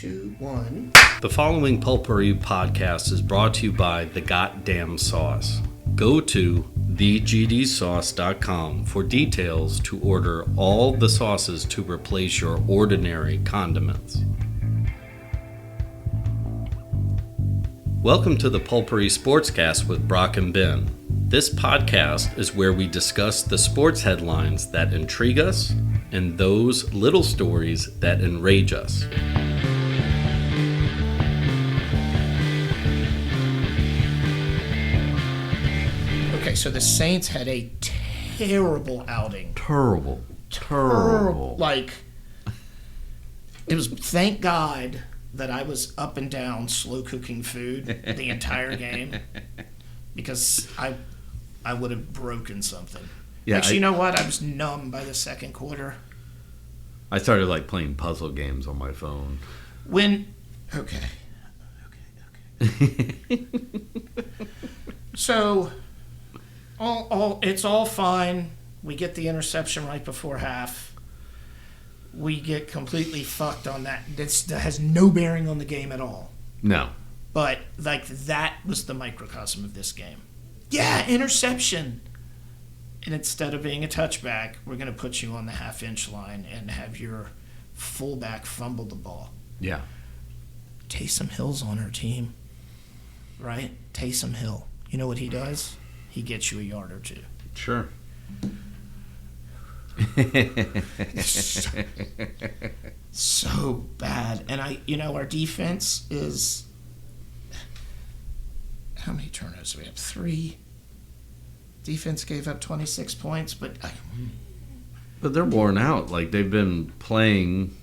2, 1. The following Pulpery podcast is brought to you by The Goddamn Sauce. Go to thegdsauce.com for details to order all the sauces to replace your ordinary condiments. Welcome to the Pulpery Sportscast with Brock and Ben. This podcast is where we discuss the sports headlines that intrigue us and those little stories that enrage us. Okay, so the Saints had a terrible outing. Terrible. Like, it was, thank God that I was up and down slow cooking food the entire game, because I would have broken something. Yeah, actually, you know what? I was numb by the second quarter. I started playing puzzle games on my phone. Okay. So, it's all fine. We get the interception right before half. We get completely fucked on that. That has no bearing on the game at all. No. But, that was the microcosm of this game. Yeah, interception. And instead of being a touchback, we're going to put you on the half-inch line and have your fullback fumble the ball. Yeah. Taysom Hill's on our team, right? Taysom Hill. You know what he does? He gets you a yard or two. Sure. So bad. And our defense is... How many turnovers do we have? 3. Defense gave up 26 points, but they're worn out. They've been playing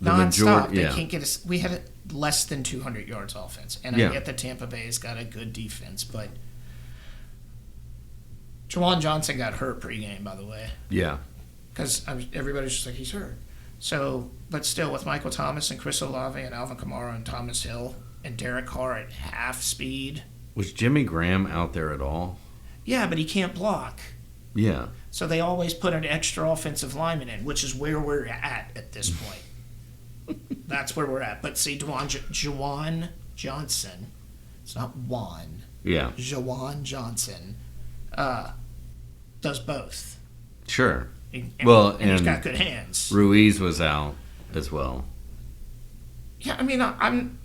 the non-stop. majority. They can't get us. We had less than 200 yards offense, and I get that Tampa Bay's got a good defense, but Juwan Johnson got hurt pregame, by the way. Yeah, because everybody's just like, he's hurt. So, but still, with Michael Thomas and Chris Olave and Alvin Kamara and Thomas Hill and Derek Carr at half speed. Was Jimmy Graham out there at all? Yeah, but he can't block. Yeah. So they always put an extra offensive lineman in, which is where we're at this point. That's where we're at. But see, Juwan Johnson, it's not Juan. Yeah. Juwan Johnson does both. Sure. And he's got good hands. Ruiz was out as well. Yeah, I'm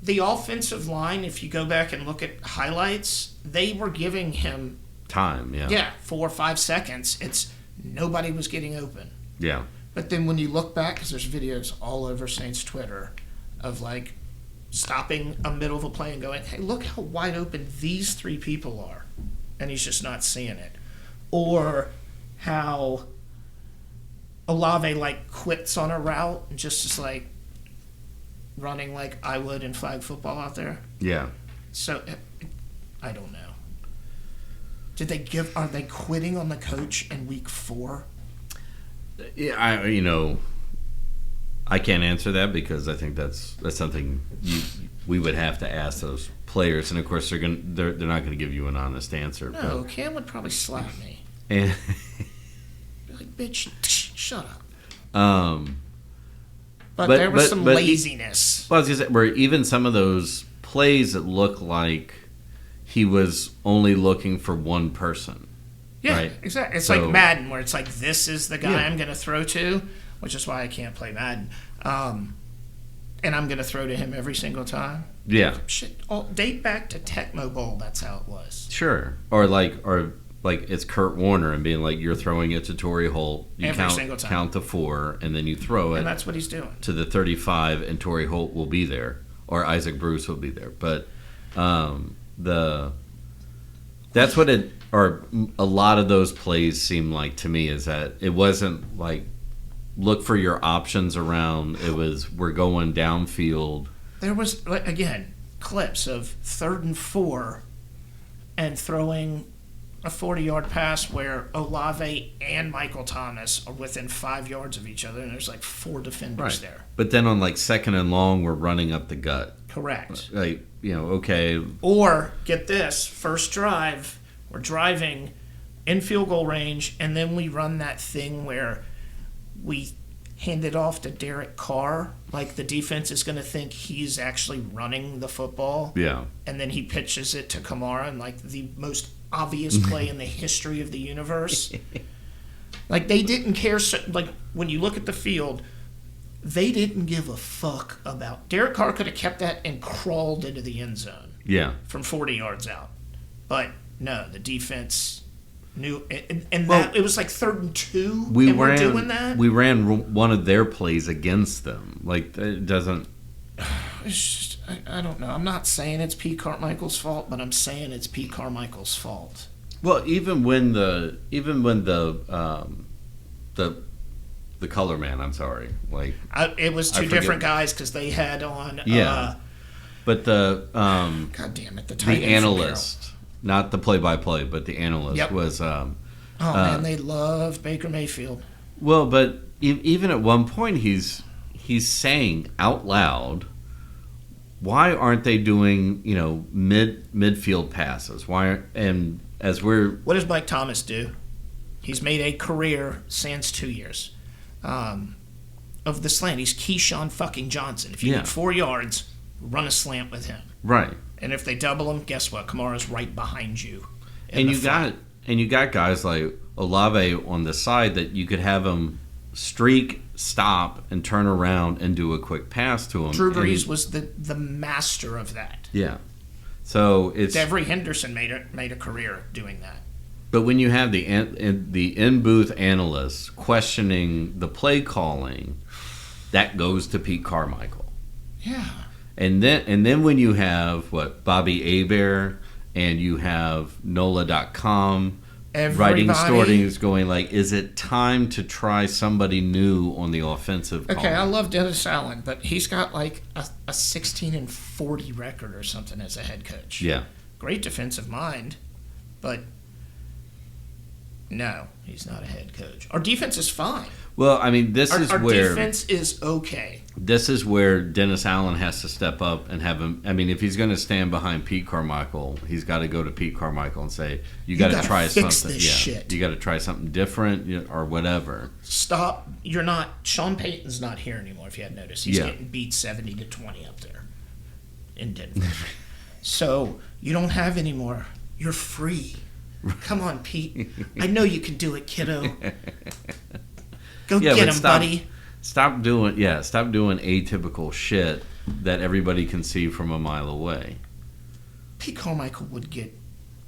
the offensive line, if you go back and look at highlights, they were giving him time, yeah. Yeah, 4 or 5 seconds. It's nobody was getting open. Yeah. But then when you look back, because there's videos all over Saints Twitter of stopping a middle of a play and going, hey, look how wide open these 3 people are. And he's just not seeing it. Or how Olave quits on a route and just is running like I would in flag football out there. Yeah. So, I don't know. Are they quitting on the coach in week 4? Yeah, I can't answer that because I think that's something we would have to ask those players, and of course they're not going to give you an honest answer. No, Cam would probably slap me. And bitch, shut up. But there was some laziness. Well, I was going to say, where even some of those plays that look like he was only looking for one person. Yeah, right? Exactly. It's like Madden, where it's this is the guy I'm going to throw to, which is why I can't play Madden. And I'm going to throw to him every single time. Yeah. Shit, date back to Tecmo Bowl, that's how it was. Sure. Or it's Kurt Warner and being you're throwing it to Torrey Holt. You every single time. Count to 4, and then you throw it. And that's what he's doing. To the 35, and Torrey Holt will be there, or Isaac Bruce will be there. But that's what a lot of those plays seem like to me, is that it wasn't look for your options around. It was, we're going downfield. There was, again, clips of 3rd and 4 and throwing a 40-yard pass where Olave and Michael Thomas are within 5 yards of each other, and there's 4 defenders there. But then on 2nd and long, we're running up the gut. Correct. Okay. Or, get this, first drive, we're driving in field goal range, and then we run that thing where we hand it off to Derek Carr, like the defense is going to think he's actually running the football. Yeah. And then he pitches it to Kamara in like the most obvious play in the history of the universe. Like they didn't care. Like when you look at the field, they didn't give a fuck about. Derek Carr could have kept that and crawled into the end zone. Yeah. From 40 yards out. But no, the defense knew, and that it was like 3rd and 2. We're doing that. We ran one of their plays against them. Like it doesn't. It's just, I don't know. I'm not saying it's Pete Carmichael's fault, but I'm saying it's Pete Carmichael's fault. Well, even when the color man, I'm sorry, like it was two different guys because they had on. But the God damn it, the analyst, not the play-by-play, but the analyst was. Man, they loved Baker Mayfield. Well, but even at one point, he's saying out loud, "Why aren't they doing midfield passes? Why?" And what does Mike Thomas do? He's made a career since 2 years of the slant. He's Keyshawn fucking Johnson. If you need 4 yards, run a slant with him. Right. And if they double him, guess what? Kamara's right behind you. And you got guys like Olave on the side that you could have him streak, stop, and turn around and do a quick pass to him. Drew Brees was the master of that. Yeah. So it's Devery Henderson made a career doing that. But when you have the in-booth analysts questioning the play calling, that goes to Pete Carmichael. Yeah. And then when you have Bobby Hebert and you have NOLA.com writing stories going like, is it time to try somebody new on the offensive Okay, calling? I love Dennis Allen, but he's got like a 16-40 record or something as a head coach. Yeah. Great defensive mind, but no, he's not a head coach. Our defense is fine. Well, I mean, Our defense is okay. This is where Dennis Allen has to step up and have him. I mean, if he's going to stand behind Pete Carmichael, he's got to go to Pete Carmichael and say, "You got to try something. This shit. You got to try something different or whatever." Stop. You're not. Sean Payton's not here anymore. If you hadn't noticed, he's getting beat 70-20 up there in Denver. So you don't have any more. You're free. Come on, Pete. I know you can do it, kiddo. Go get him, buddy. Stop doing atypical shit that everybody can see from a mile away. Pete Carmichael would get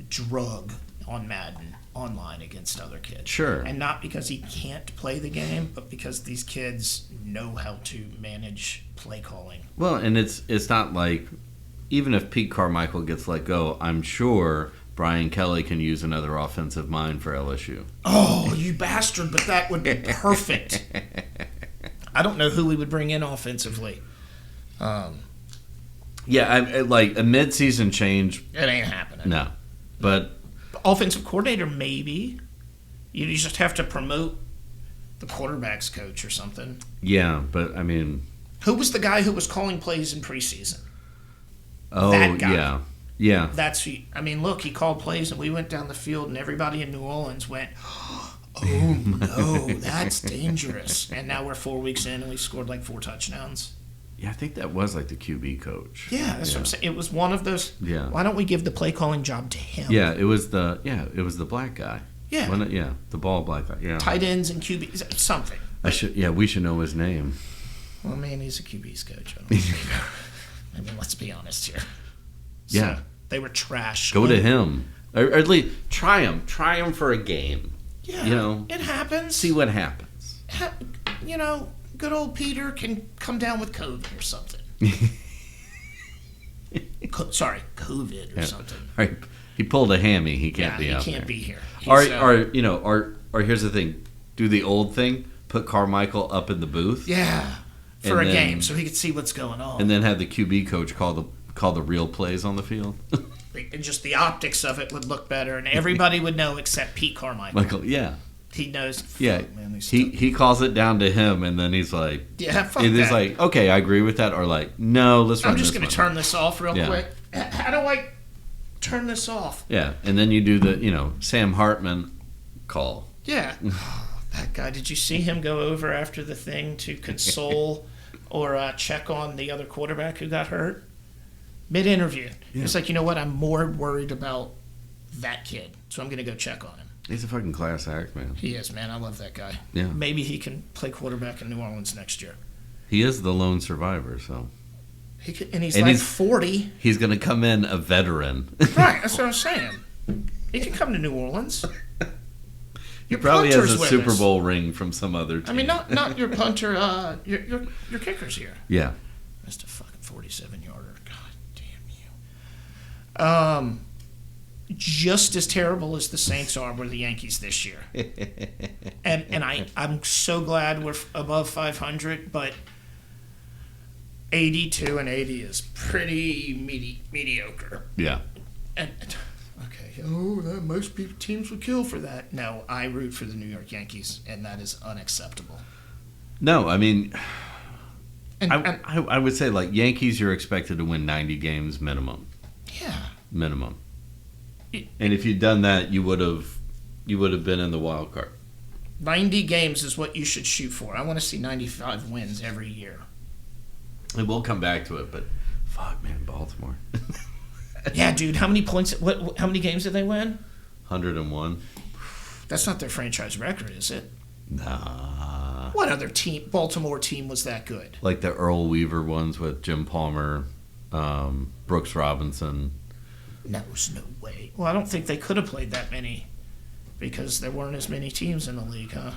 drug on Madden online against other kids. Sure. And not because he can't play the game, but because these kids know how to manage play calling. Well, and it's not like, even if Pete Carmichael gets let go, I'm sure Brian Kelly can use another offensive mind for LSU. Oh, you bastard, but that would be perfect. I don't know who we would bring in offensively. Yeah, like a mid-season change. It ain't happening. No. But offensive coordinator, maybe. You just have to promote the quarterback's coach or something. Yeah, but I mean... Who was the guy who was calling plays in preseason? Oh, that guy. Yeah. Yeah. That's who, I mean, look, he called plays and we went down the field and everybody in New Orleans went, oh no, that's dangerous. And now we're 4 weeks in and we scored like 4 touchdowns. Yeah, I think that was like the QB coach. Yeah, that's what I'm saying. It was one of those. Yeah. Why don't we give the play calling job to him? Yeah, it was the black guy. Yeah. The ball black guy. Yeah. Tight ends and QB, something. We should know his name. Well, man, he's a QB's coach. I mean, let's be honest here. So, yeah. They were trash. Go to him. Or at least try him. Try him for a game. Yeah. It happens. See what happens. Good old Peter can come down with COVID or something. COVID or something. Right. He pulled a hammy. He can't be out there. He can't be here. Or here's the thing. Do the old thing. Put Carmichael up in the booth. Yeah. For a game so he could see what's going on. And then have the QB coach call the real plays on the field. And just the optics of it would look better, and everybody would know except Pete Carmichael. Yeah. He knows. Yeah. Man, he calls it down to him, and then he's like, yeah, fuck that. He's like, okay, I agree with that, or like, no, let's run I'm just going to turn this off real Yeah. quick. How do I turn this off? Yeah, and then you do the, Sam Hartman call. Yeah. That guy, did you see him go over after the thing to console or check on the other quarterback who got hurt? Mid-interview. Yeah. He's like, you know what? I'm more worried about that kid, so I'm going to go check on him. He's a fucking class act, man. He is, man. I love that guy. Yeah. Maybe he can play quarterback in New Orleans next year. He is the lone survivor, so. He's 40. He's going to come in a veteran. Right, that's what I'm saying. He can come to New Orleans. He probably has a Super Bowl ring from some other team. I mean, not your punter, your kicker's here. Yeah. That's a fucking 47-yarder. God damn you. Just as terrible as the Saints were the Yankees this year. and I'm so glad we're above 500, but 82 and 80 is pretty mediocre. Yeah. And okay, most teams would kill for that. No, I root for the New York Yankees, and that is unacceptable. No, I mean, And I would say, like, Yankees, you're expected to win 90 games minimum. Yeah. Minimum. And if you'd done that, you would have been in the wild card. 90 games is what you should shoot for. I want to see 95 wins every year. And we'll come back to it, but fuck, man, Baltimore. Yeah, dude, how many points? How many games did they win? 101. That's not their franchise record, is it? Nah. What other Baltimore team was that good? Like the Earl Weaver ones with Jim Palmer, Brooks Robinson. No, there's no way. Well, I don't think they could have played that many because there weren't as many teams in the league, huh?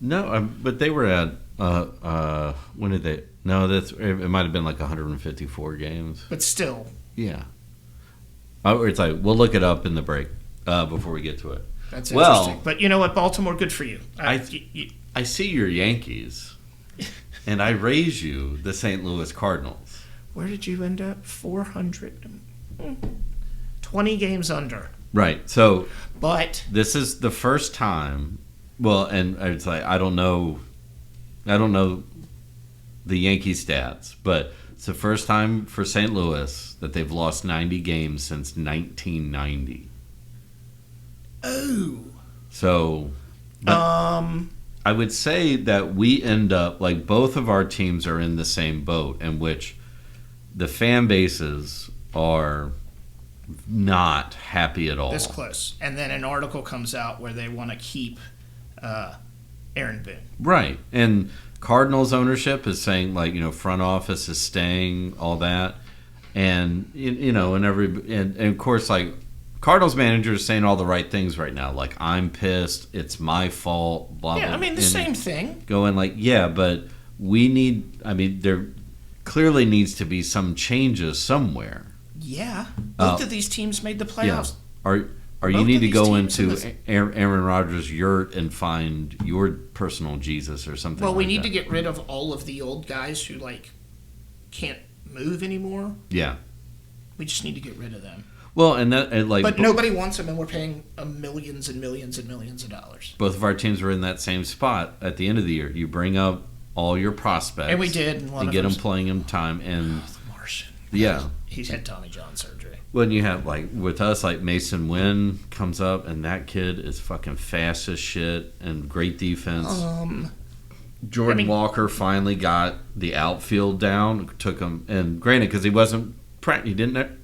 No, but they were at when did they? No, it might have been like 154 games. But still, yeah. It's like we'll look it up in the break before we get to it. That's interesting. But you know what, Baltimore, good for you. I see your Yankees, and I raise you the St. Louis Cardinals. Where did you end up? 400. 20 games under. Right. So, but this is the first time. Well, and it's like I don't know the Yankee stats, but it's the first time for St. Louis that they've lost 90 games since 1990. Oh. So, I would say that we end up like both of our teams are in the same boat, in which the fan bases are not happy at all. This close. And then an article comes out where they want to keep Aaron Boone. Right. And Cardinals ownership is saying, like, front office is staying, all that. And, and of course, like, Cardinals manager is saying all the right things right now. Like, I'm pissed. It's my fault. Blah, blah. Yeah, I mean, the same thing. Going like, yeah, but there clearly needs to be some changes somewhere. Yeah. Both of these teams made the playoffs. Yeah. Or you need to go into Aaron Rodgers' yurt and find your personal Jesus or something. Well, we need to get rid of all of the old guys who can't move anymore. Yeah. We just need to get rid of them. Well, but nobody wants them, and we're paying millions and millions and millions of dollars. Both of our teams were in that same spot at the end of the year. You bring up all your prospects, and we did, and get them playing in time, and the Martian. Yeah, he's had Tommy John surgery. When you have with us, Mason Wynn comes up, and that kid is fucking fast as shit and great defense. Jordan Walker finally got the outfield down. Took him, and granted, because he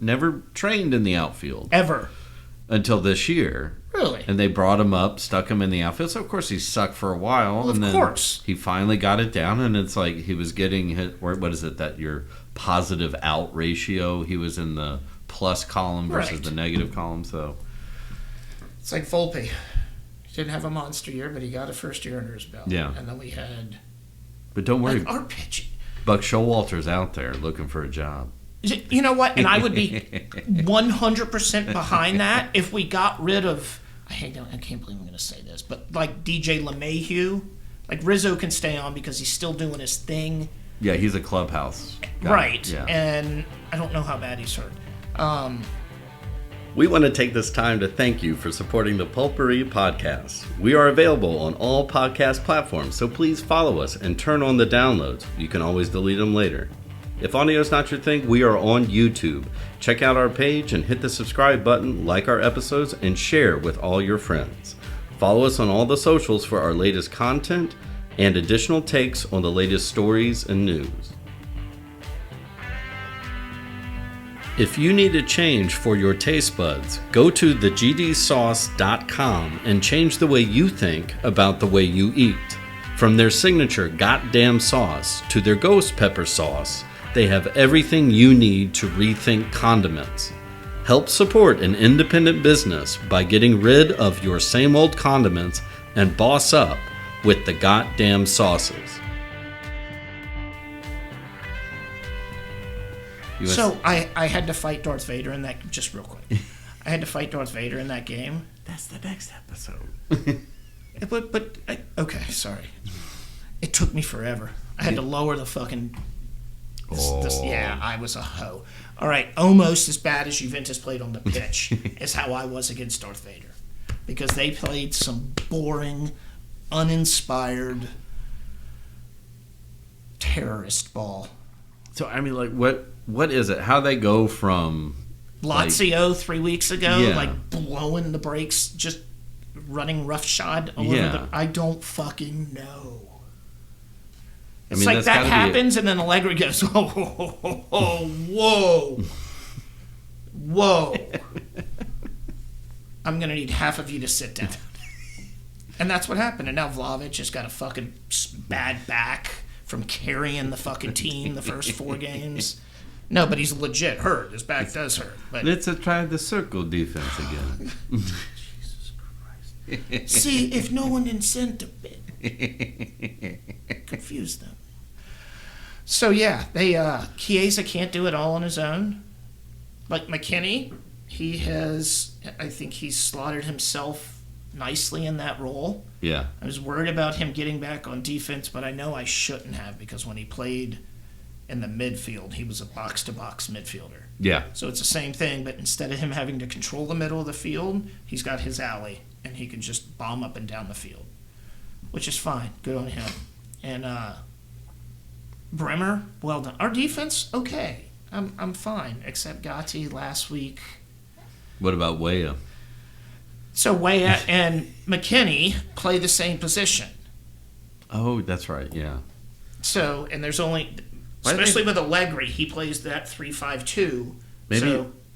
never trained in the outfield ever until this year. Really? And they brought him up, stuck him in the outfield. So of course he sucked for a while, well, and then course. He finally got it down. And it's like he was getting hit. What is it that your positive out ratio? He was in the plus column versus the negative column. So it's like Volpe. He didn't have a monster year, but he got a first year under his belt. Yeah. And then we had. But don't worry, our pitching. Buck Showalter's out there looking for a job. You know what? And I would be 100% behind that if we got rid of. I can't believe I'm going to say this, but DJ LeMahieu, Rizzo can stay on because he's still doing his thing. Yeah, he's a clubhouse guy. Right. Yeah. And I don't know how bad he's hurt. We want to take this time to thank you for supporting the Pulpery Podcast. We are available on all podcast platforms, so please follow us and turn on the downloads. You can always delete them later. If audio is not your thing, we are on YouTube. Check out our page and hit the subscribe button, like our episodes, and share with all your friends. Follow us on all the socials for our latest content and additional takes on the latest stories and news. If you need a change for your taste buds, go to thegdsauce.com and change the way you think about the way you eat. From their signature goddamn sauce to their ghost pepper sauce, they have everything you need to rethink condiments. Help support an independent business by getting rid of your same old condiments and boss up with the goddamn sauces. So I had to fight Darth Vader in that, just real quick. I had to fight Darth Vader in that game. That's the next episode. Okay, sorry. It took me forever. I had to lower the fucking... yeah, I was a hoe. All right, almost as bad as Juventus played on the pitch is how I was against Darth Vader. Because they played some boring, uninspired, terrorist ball. So, I mean, like, what is it? How they go from... Lazio 3 weeks ago, like, blowing the brakes, just running roughshod all over the... I don't fucking know. It's like that happens, and then Allegri goes, whoa. I'm going to need half of you to sit down. And that's what happened. And now Vlahovic has got a fucking bad back from carrying the fucking team the first 4 games. No, but he's legit hurt. His back does hurt. But let's try the circle defense again. Jesus Christ. See, if no one incentive it. Confuse them. So yeah, Chiesa can't do it all on his own. Like McKinney, I think he's slaughtered himself nicely in that role. Yeah. I was worried about him getting back on defense, but I know I shouldn't have, because when he played in the midfield, he was a box-to-box midfielder. Yeah. So it's the same thing, but instead of him having to control the middle of the field, he's got his alley, and he can just bomb up and down the field, which is fine. Good on him. And Bremer, well done. Our defense, okay. I'm fine, except Gatti last week. What about Weah? So Weah and McKinney play the same position. Oh, that's right, yeah. So, and there's only... Especially with Allegri, he plays that 3-5-2.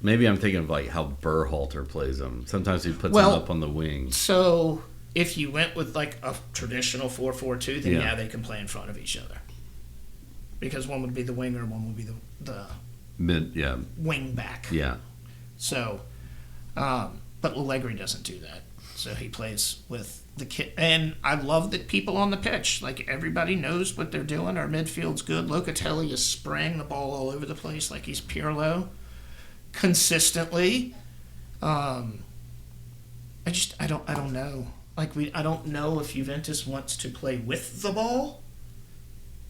Maybe I'm thinking of like how Berhalter plays them. Sometimes he puts them up on the wing. So if you went with like a traditional 4-4-2, then they can play in front of each other. Because one would be the winger, one would be the wing back. Yeah. So, but Allegri doesn't do that. So he plays with the kid, and I love the people on the pitch. Like, everybody knows what they're doing. Our midfield's good. Locatelli is spraying the ball all over the place like he's Pirlo, consistently. I don't know. Like, I don't know if Juventus wants to play with the ball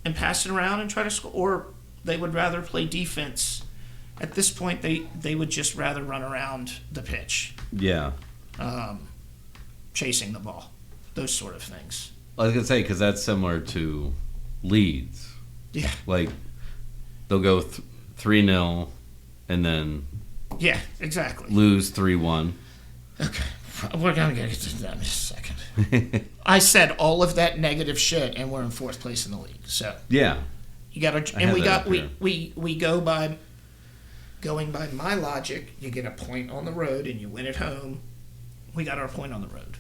and pass it around and try to score, or they would rather play defense. At this point, they would just rather run around the pitch. Yeah. Chasing the ball, those sort of things. I was going to say, because that's similar to Leeds. Yeah. Like, they'll go 3-0 and then exactly. lose 3-1. Okay. We're going to get to that in a second. I said all of that negative shit, and we're in 4th place in the league. So yeah. You got to, and we go by, going by my logic, you get a point on the road and you win at home. We got our point on the road.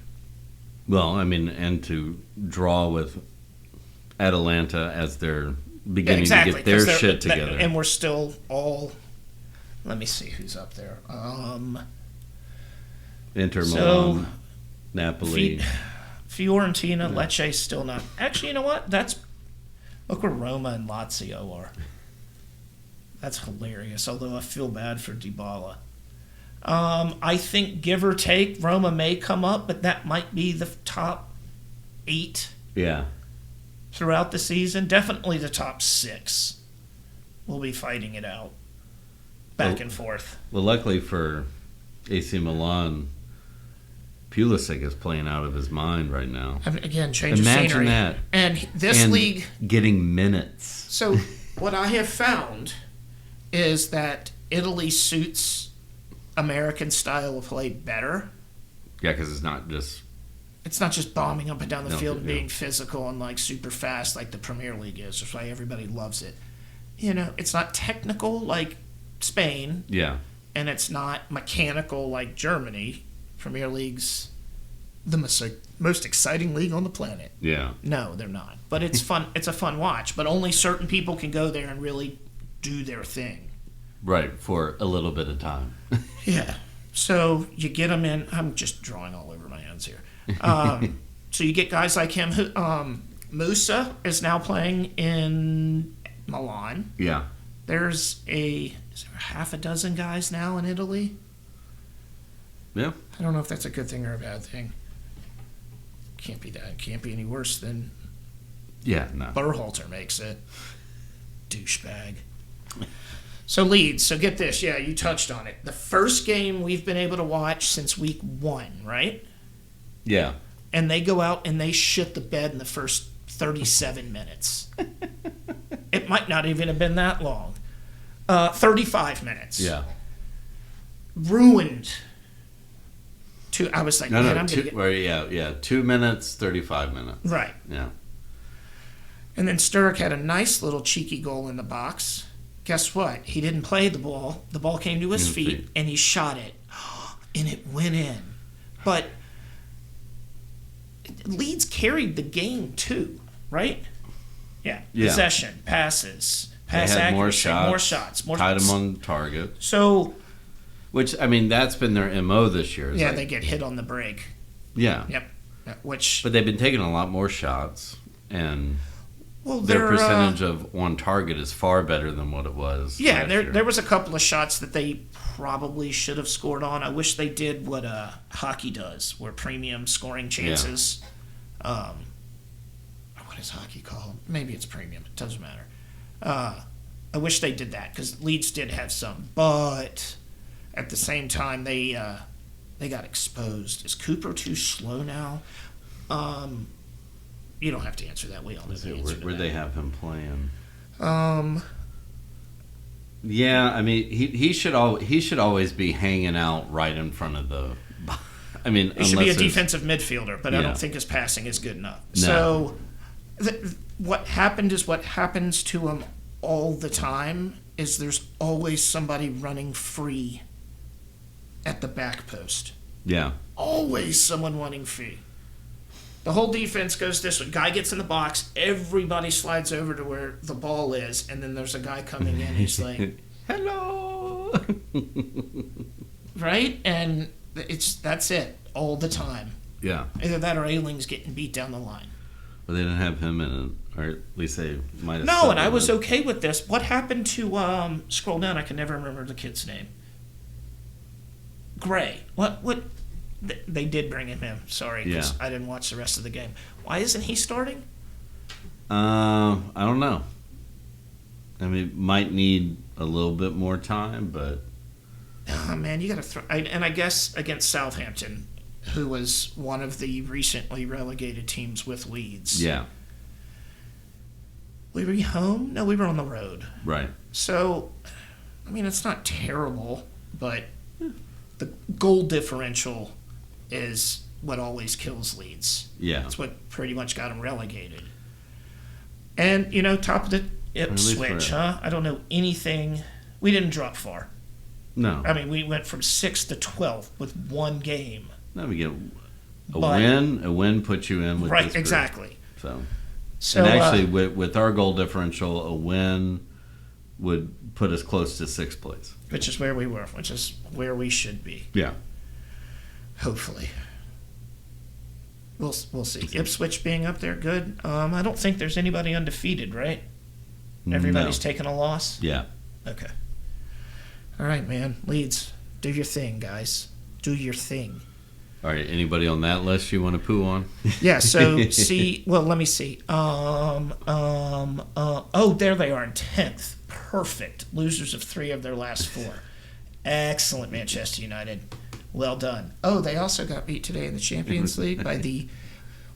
Well, I mean, and to draw with Atalanta as they're beginning to get their shit together. And we're still all... Let me see who's up there. Inter Milan, Napoli. Fiorentina, Lecce still not... Actually, you know what? Look where Roma and Lazio are. That's hilarious, although I feel bad for Dybala. I think, give or take, Roma may come up, but that might be the top 8 throughout the season. Definitely the top 6 will be fighting it out back and forth. Well, luckily for AC Milan, Pulisic is playing out of his mind right now. Again, change of scenery. Imagine that. And this league... getting minutes. So what I have found is that Italy suits American style of play better. Yeah, because it's not just It's not just bombing up and down the field and yeah. being physical and like super fast like the Premier League is. That's why everybody loves it. You know, it's not technical like Spain. Yeah. And it's not mechanical like Germany. Premier League's the most exciting league on the planet. Yeah. No, they're not. But it's fun. It's a fun watch. But only certain people can go there and really do their thing. Right, for a little bit of time. Yeah. So you get them in. I'm just drawing all over my hands here. So you get guys like him. Musa is now playing in Milan. Yeah. Is there half a dozen guys now in Italy? Yeah. I don't know if that's a good thing or a bad thing. Can't be any worse than Berhalter makes it. Douchebag. So Leeds, so get this. Yeah, you touched on it. The first game we've been able to watch since week 1, right? Yeah. And they go out and they shit the bed in the first 37 minutes. It might not even have been that long. 35 minutes. Yeah. Ruined. I was like, man, I'm going to get... Yeah. 2 minutes, 35 minutes. Right. Yeah. And then Sturrock had a nice little cheeky goal in the box. Guess what? He didn't play the ball. The ball came to his feet, and he shot it. And it went in. But Leeds carried the game, too, right? Yeah. Possession, passes, pass accuracy, more shots. Tied them on target. So... Which, I mean, that's been their MO this year. Yeah, they get hit on the break. Yeah. Yep. But they've been taking a lot more shots, and their percentage of on target is far better than what it was. Yeah, there was a couple of shots that they probably should have scored on. I wish they did what hockey does, where premium scoring chances. Yeah. What is hockey called? Maybe it's premium. It doesn't matter. I wish they did that, because Leeds did have some, but... At the same time, they got exposed. Is Cooper too slow now? You don't have to answer that. We all know the answer to that. Where they have him playing? Yeah, I mean, he should always be hanging out right in front of the. I mean, he should be a defensive midfielder, but I don't think his passing is good enough. No. So, what happened is what happens to him all the time is there's always somebody running free at the back post. Yeah. Always someone running free. The whole defense goes this way. Guy gets in the box, everybody slides over to where the ball is, and then there's a guy coming in who's like, hello! Right? And that's it, all the time. Yeah. Either that or Ayling's getting beat down the line. Well, they didn't have him in it, or at least they might have. No, and I was okay with this. What happened to, scroll down, I can never remember the kid's name. Gray. What? They did bring him in. Sorry, because I didn't watch the rest of the game. Why isn't he starting? I don't know. I mean, might need a little bit more time, but... Oh, man, you got to throw... And I guess against Southampton, who was one of the recently relegated teams with Leeds. Yeah. Were we home? No, we were on the road. Right. So, I mean, it's not terrible, but... The goal differential is what always kills Leeds. Yeah. That's what pretty much got them relegated. And, top of the Ipswich, huh? I don't know anything. We didn't drop far. No. I mean, we went from 6th to 12th with one game. No, we get a win. A win puts you in with right, this group. Exactly. So and actually, with our goal differential, a win would put us close to 6th place. Which is where we were, which is where we should be. Yeah. Hopefully. We'll see. Ipswich being up there, good. I don't think there's anybody undefeated, right? Everybody's taking a loss? Yeah. Okay. All right, man. Leeds, do your thing, guys. Do your thing. All right, anybody on that list you want to poo on? Yeah, so let me see. There they are in 10th. Perfect. Losers of 3 of their last 4. Excellent, Manchester United. Well done. Oh, they also got beat today in the Champions League by the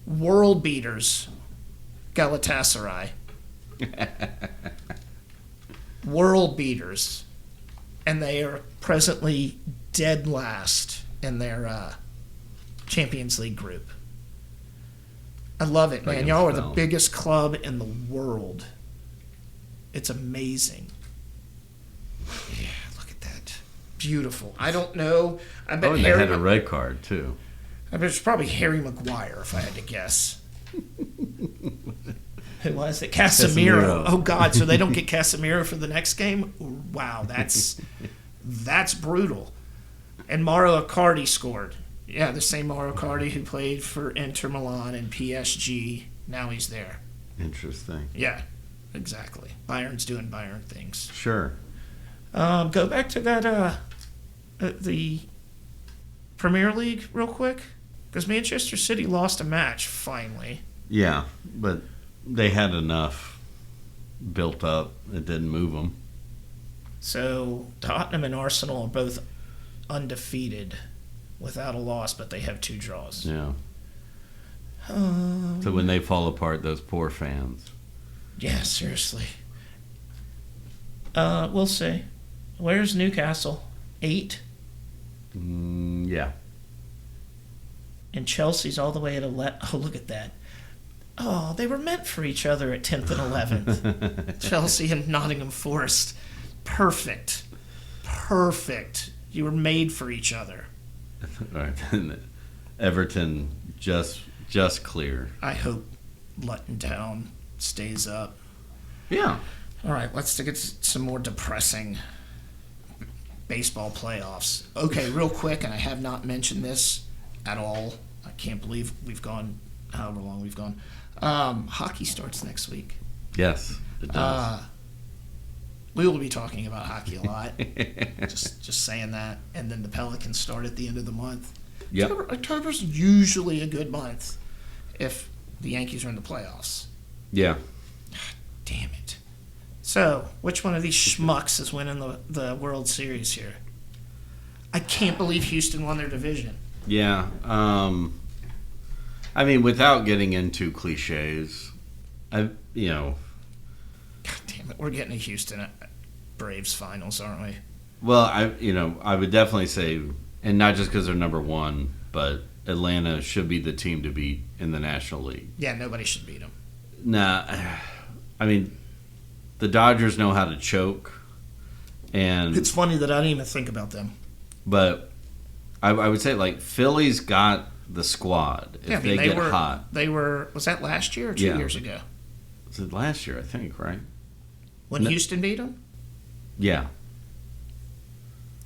world beaters, Galatasaray. World beaters. And they are presently dead last in their Champions League group. I love it, man. Y'all are the spells. biggest club in the world. It's amazing. Yeah, look at that. Beautiful. I don't know. I bet Oh, and they had a red card, too. I bet it's probably Harry Maguire, if I had to guess. Who was it? Casemiro. Oh, God. So they don't get Casemiro for the next game? Wow, that's brutal. And Mauro Icardi scored. Yeah, the same Mauro Icardi who played for Inter Milan and PSG. Now he's there. Interesting. Yeah, exactly. Bayern's doing Bayern things. Sure. Go back to that the Premier League real quick, because Manchester City lost a match finally. Yeah, but they had enough built up. It didn't move them. So Tottenham and Arsenal are both undefeated without a loss, but they have 2 draws. Yeah. So when they fall apart, those poor fans. Yeah, seriously. We'll see. Where's Newcastle? 8? Yeah. And Chelsea's all the way at 11. Oh, look at that. Oh, they were meant for each other at 10th and 11th. Chelsea and Nottingham Forest. Perfect. You were made for each other. All right. Everton just clear. I hope Luton Town stays up. Yeah. All right, let's get some more depressing baseball playoffs. Okay, real quick, and I have not mentioned this at all. I can't believe we've gone however long we've gone. Hockey starts next week. Yes, it does. We will be talking about hockey a lot. just saying that. And then the Pelicans start at the end of the month. Yep. October's usually a good month if the Yankees are in the playoffs. Yeah. Damn it. So, which one of these schmucks is winning the World Series here? I can't believe Houston won their division. Yeah. I mean, without getting into cliches, God damn it, we're getting a Houston Braves finals, aren't we? Well, I would definitely say, and not just because they're number 1, but Atlanta should be the team to beat in the National League. Yeah, nobody should beat them. Nah, I mean, the Dodgers know how to choke, and it's funny that I didn't even think about them. But I would say, like, Philly's got the squad. If they get hot, was that last year or 2 years ago? Was it last year? I think, right? When Houston beat them? Yeah.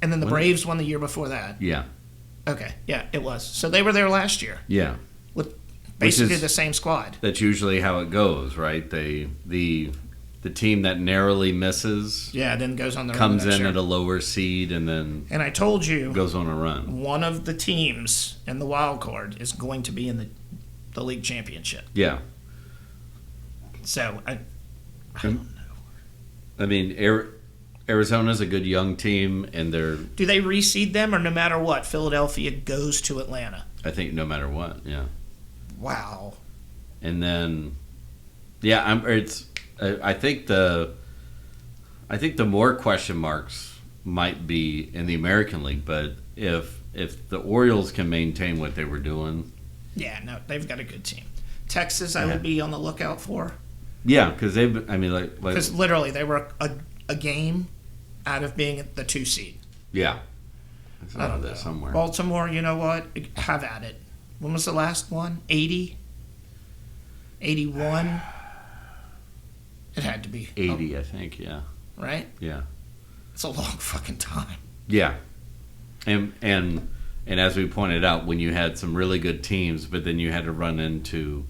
And then the Braves won the year before that? Yeah. Okay, yeah, it was. So they were there last year. Yeah. With basically the same squad. That's usually how it goes, right? The team that narrowly misses then goes on the comes in at a lower seed and then I told you goes on a run. One of the teams in the wild card is going to be in the league championship. Yeah. So I don't know. I mean, Arizona's a good young team, and do they reseed them, or no matter what, Philadelphia goes to Atlanta? I think no matter what, yeah. Wow. And then, yeah, I think the more question marks might be in the American League, but if the Orioles can maintain what they were doing, yeah, no, they've got a good team. Texas, I would be on the lookout for. Yeah, because because literally they were a game out of being the 2 seed. Yeah, I don't know. Somewhere. Baltimore, you know what? Have at it. When was the last one? 80? 81? It had to be 80, I think. Yeah. Right? Yeah. It's a long fucking time. Yeah, and as we pointed out, when you had some really good teams, but then you had to run into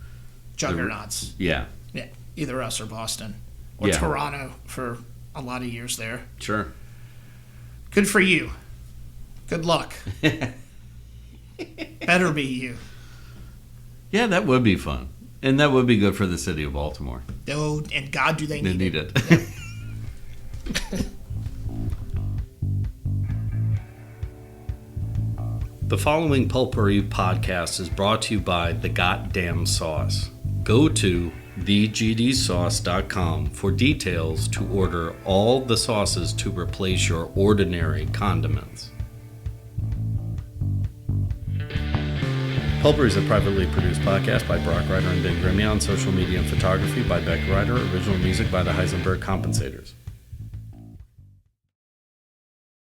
juggernauts. Yeah. Either us or Boston or Toronto for a lot of years there. Sure. Good for you. Good luck. Better be you. Yeah, that would be fun. And that would be good for the city of Baltimore. Oh, and God, do they need it. Yep. The following Pulpery podcast is brought to you by The Goddamn Sauce. Go to thegdsauce.com for details to order all the sauces to replace your ordinary condiments. Pulper is a privately produced podcast by Brock Ryder and Ben Grimmy. On social media and photography by Beck Ryder. Original music by the Heisenberg Compensators.